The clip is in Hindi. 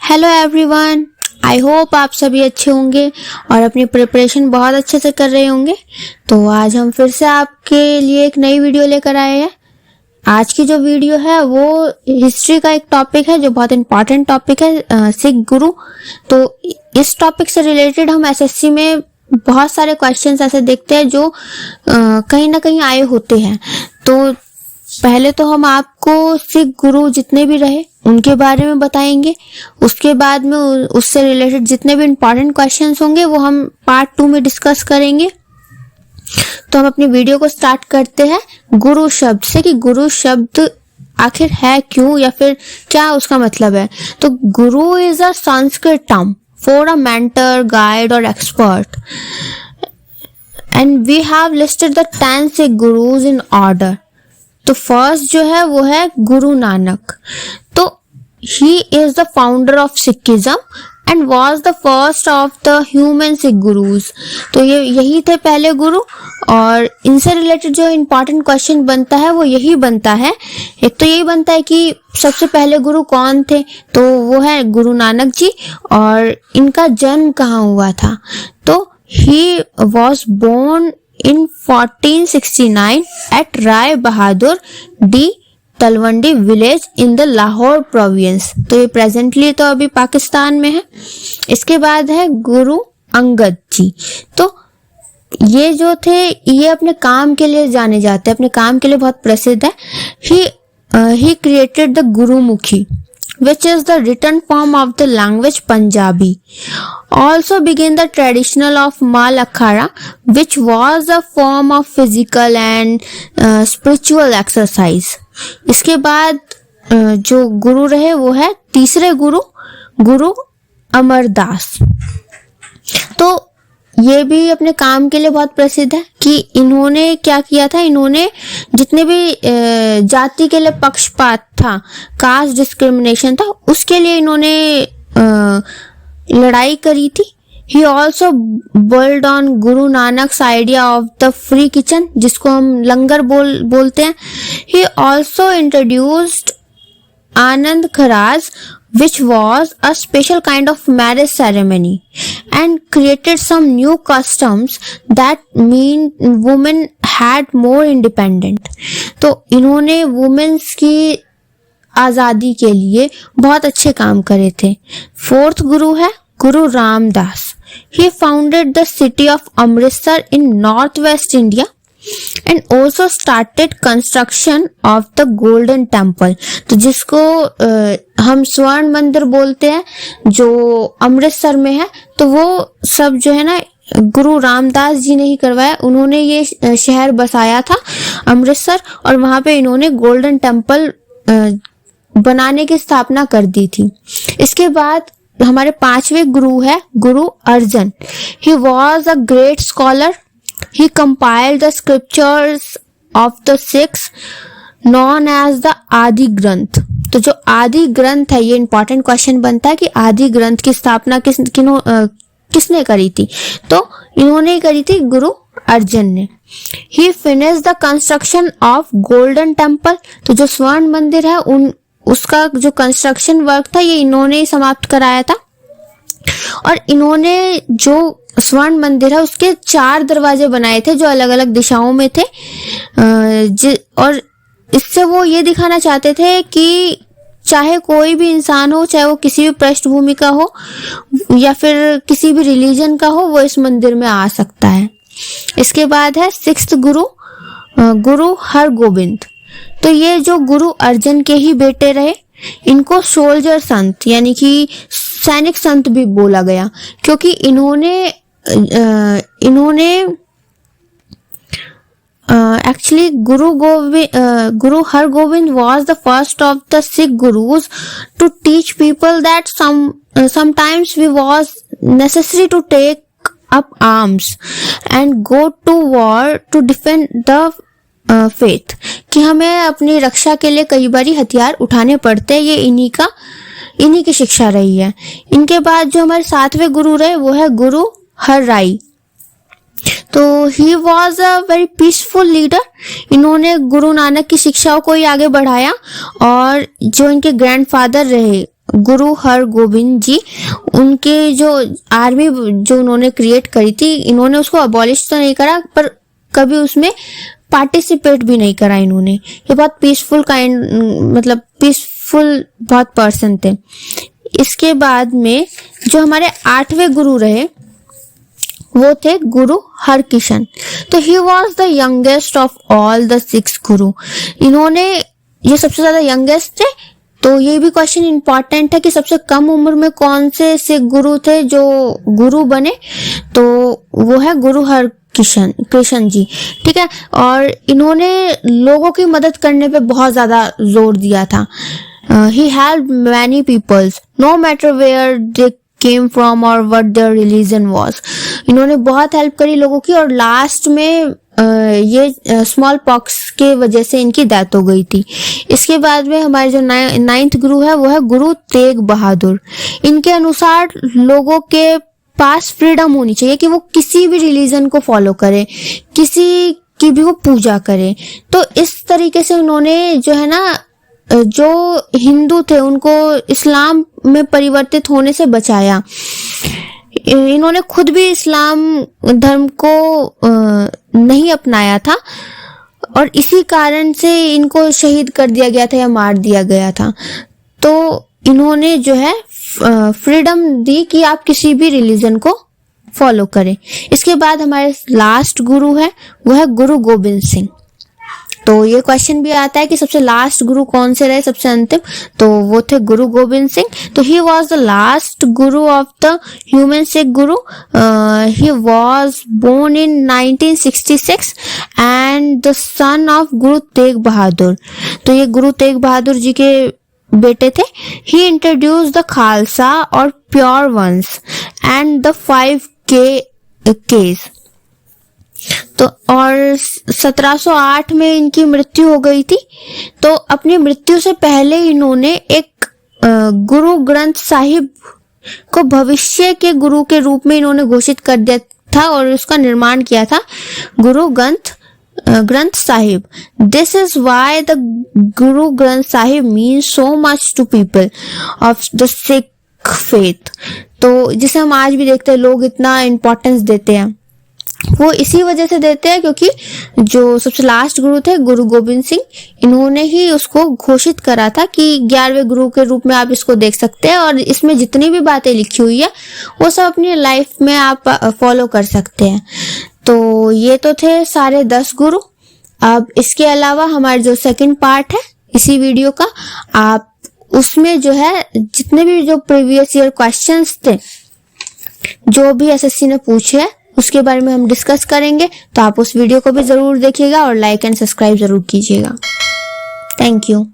हेलो एवरीवन, आई होप आप सभी अच्छे होंगे और अपनी प्रिपरेशन बहुत अच्छे से कर रहे होंगे। तो आज हम फिर से आपके लिए एक नई वीडियो लेकर आए हैं। आज की जो वीडियो है वो हिस्ट्री का एक टॉपिक है जो बहुत इंपॉर्टेंट टॉपिक है, सिख गुरु। तो इस टॉपिक से रिलेटेड हम एसएससी में बहुत सारे क्वेश्चंस ऐसे देखते हैं जो कहीं ना कहीं आए होते हैं। तो पहले तो हम आपको सिख गुरु जितने भी रहे उनके बारे में बताएंगे। उसके बाद में उससे रिलेटेड जितने भी इंपॉर्टेंट क्वेश्चंस होंगे वो हम पार्ट 2 में डिस्कस करेंगे। तो हम अपनी वीडियो को स्टार्ट करते हैं गुरु शब्द से कि गुरु शब्द आखिर है क्यों या फिर क्या उसका मतलब है। तो guru is a Sanskrit term for a mentor, guide और expert, and we have listed the 10 Sikh gurus in order. तो फर्स्ट जो है वो है गुरु नानक। तो he is the founder of Sikhism and was the first of the human Sikh gurus. तो ये यही थे पहले गुरु। और इनसे रिलेटेड जो इम्पोर्टेंट क्वेश्चन बनता है वो यही बनता है। एक तो यही बनता है कि सबसे पहले गुरु कौन थे, तो वो है गुरु नानक जी। और इनका जन्म कहाँ हुआ था, तो he was born in 1469 at Rai Bahadur D Talwandi village in the Lahore province. तो ये प्रेजेंटली तो अभी पाकिस्तान में है। इसके बाद है गुरु अंगद जी। तो ये जो थे ये अपने काम के लिए जाने जाते हैं, अपने काम के लिए बहुत प्रसिद्ध है। He created the Gurmukhi which is the written form of the language Punjabi. Also began the traditional of Mal Akhara, which was a form of physical and spiritual exercise. इसके बाद जो गुरु रहे वो है तीसरे गुरु, गुरु अमरदास। तो ये भी अपने काम के लिए बहुत प्रसिद्ध है कि इन्होंने क्या किया था, इन्होंने जितने भी जाति के लिए पक्षपात था, कास्ट डिस्क्रिमिनेशन था, उसके लिए इन्होंने लड़ाई करी थी। He also build on Guru Nanak's idea of the free kitchen, जिसको हम लंगर बोलते हैं। He also introduced Anand Karaj, which was a special kind of marriage ceremony, and created some new customs that mean women had more independent. तो इन्होंने वुमेन्स की आजादी के लिए बहुत अच्छे काम करे थे। फोर्थ गुरु है गुरु Ramdas. He founded the city of Amritsar in northwest India and also started construction of the Golden Temple. तो जिसको हम स्वर्ण मंदिर बोलते हैं जो अमृतसर में है, तो वो सब जो है ना गुरु रामदास जी ने ही करवाया। उन्होंने ये शहर बसाया था अमृतसर और वहां पे इन्होंने गोल्डन टेम्पल बनाने की स्थापना कर दी थी। इसके बाद हमारे पांचवें गुरु है Guru Arjan. He was a great scholar. He compiled the scriptures of the Sikhs known as the आदि ग्रंथ। तो जो आदि ग्रंथ है, ये इंपॉर्टेंट क्वेश्चन बनता है कि आदि ग्रंथ की स्थापना किसने करी थी, तो इन्होंने करी थी गुरु अर्जन ने। He finished the construction of Golden Temple। तो जो स्वर्ण मंदिर है उसका जो कंस्ट्रक्शन वर्क था ये इन्होंने ही समाप्त कराया था। और इन्होंने जो स्वर्ण मंदिर है उसके 4 दरवाजे बनाए थे जो अलग अलग दिशाओं में थे। और इससे वो ये दिखाना चाहते थे कि चाहे कोई भी इंसान हो, चाहे वो किसी भी पृष्ठभूमि का हो या फिर किसी भी रिलीजन का हो, वो इस मंदिर में आ सकता है। इसके बाद है 6th गुरु गुरु हरगोबिंद। तो ये जो गुरु अर्जन के ही बेटे रहे। इनको सोल्जर संत यानी कि सैनिक संत भी बोला गया, क्योंकि इन्होंने actually Guru Hargobind was the first of the Sikh gurus to teach people that sometimes we was necessary to take up arms and go to war to defend the faith। कि हमें अपनी रक्षा के लिए कई बारी हथियार उठाने पड़ते हैं। ये इन्हीं की शिक्षा रही है। इनके बाद जो हमारे 7वें गुरु रहे वो है गुरु हर राई। तो he was a very peaceful leader. इन्होंने गुरु नानक की शिक्षाओं को ही आगे बढ़ाया। और जो इनके ग्रैंडफादर रहे गुरु हरगोबिंद जी, उनके जो आर्मी जो उन्होंने क्रिएट करी थी, इन्होंने उसको अबॉलिश तो नहीं करा पर कभी उसमें पार्टिसिपेट भी नहीं करा इन्होंने। ये बहुत पीसफुल मतलब पीसफुल बहुत पर्सन थे। इसके बाद में जो हमारे 8वें गुरु रहे वो थे गुरु हरकिशन। तो he was the youngest of all the 6 गुरु। इन्होंने ये सबसे ज्यादा यंगेस्ट थे। तो ये भी क्वेश्चन इंपॉर्टेंट है कि सबसे कम उम्र में कौन से सिख गुरु थे जो गुरु बने, तो वो है गुरु हरकिशन जी, ठीक है। और इन्होंने लोगों की मदद करने पे बहुत ज्यादा जोर दिया था। He helped many peoples no matter where they came from और व्हाट देयर रिलीजन वाज। इन्होंने बहुत हेल्प करी लोगों की और लास्ट में ये स्मॉल पॉक्स के वजह से इनकी डेथ हो गई थी। इसके बाद में हमारे जो 9th गुरु है वो है गुरु तेग बहादुर। इनके अनुसार लोगों के पास फ्रीडम होनी चाहिए कि वो किसी भी रिलीजन को फॉलो करे, किसी की भी वो पूजा करे। तो इस तरीके से उन्होंने जो है ना, जो हिंदू थे उनको इस्लाम में परिवर्तित होने से बचाया। इन्होंने खुद भी इस्लाम धर्म को नहीं अपनाया था और इसी कारण से इनको शहीद कर दिया गया था या मार दिया गया था। तो इन्होंने जो है फ्रीडम दी कि आप किसी भी रिलीजन को फॉलो करें। इसके बाद हमारे लास्ट गुरु है वो है गुरु गोबिंद सिंह। तो ये क्वेश्चन भी आता है कि सबसे लास्ट गुरु कौन से रहे, सबसे अंतिम, तो वो थे गुरु गोबिंद सिंह। तो he was the last Guru of the human Sikh Guru. He was born in 1966 and the son of Guru Tegh बहादुर। तो ये गुरु तेग बहादुर जी के बेटे थे। ही इंट्रोड्यूस द खालसा और pure ones and the 5 K's. तो और 1708 में इनकी मृत्यु हो गई थी। तो अपनी मृत्यु से पहले इन्होंने एक गुरु ग्रंथ साहिब को भविष्य के गुरु के रूप में इन्होंने घोषित कर दिया था और उसका निर्माण किया था Guru Granth Sahib. This is why the Guru Granth Sahib means so much to people of the Sikh faith. तो जिसे हम आज भी देखते हैं लोग इतना इम्पोर्टेंस देते हैं, वो इसी वजह से देते हैं क्योंकि जो सबसे लास्ट गुरु थे गुरु गोबिंद सिंह, इन्होंने ही उसको घोषित करा था कि 11वें गुरु के रूप में आप इसको देख सकते हैं और इसमें जितनी भी बातें लिखी हुई है वो सब अपनी लाइफ में आप फॉलो कर सकते हैं। तो ये तो थे सारे 10 गुरु। अब इसके अलावा हमारे जो सेकंड पार्ट है इसी वीडियो का, आप उसमें जो है जितने भी जो प्रीवियस ईयर क्वेश्चंस थे जो भी एसएससी ने पूछे हैं उसके बारे में हम डिस्कस करेंगे। तो आप उस वीडियो को भी जरूर देखिएगा और लाइक एंड सब्सक्राइब जरूर कीजिएगा। Thank you.